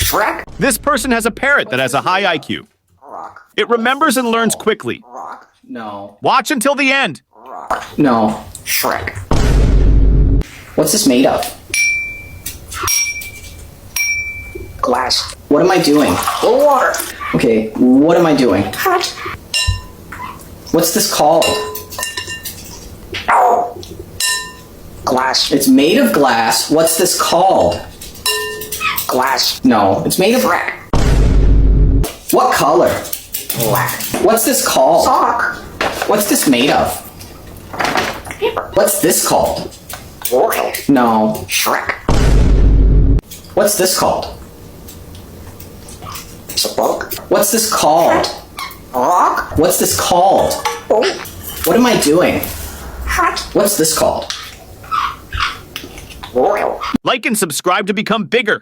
Shrek. This person has a parrot that has a high IQ. Rock. It remembers and learns quickly. Rock. No. Watch until the end. Rock. No. Shrek. What's this made of? Glass. What am I doing? Water. Okay, what am I doing? Hot. What's this called? Oh. Glass. It's made of glass. What's this called? Glass. No, it's made of... Shrek. What color? Black. What's this called? Sock. What's this made of? Paper. What's this called? Oil. No. Shrek. What's this called? It's a book. What's this called? Rock. What's this called? Oh. What am I doing? Hot. What's this called? Oil. Like and subscribe to become bigger.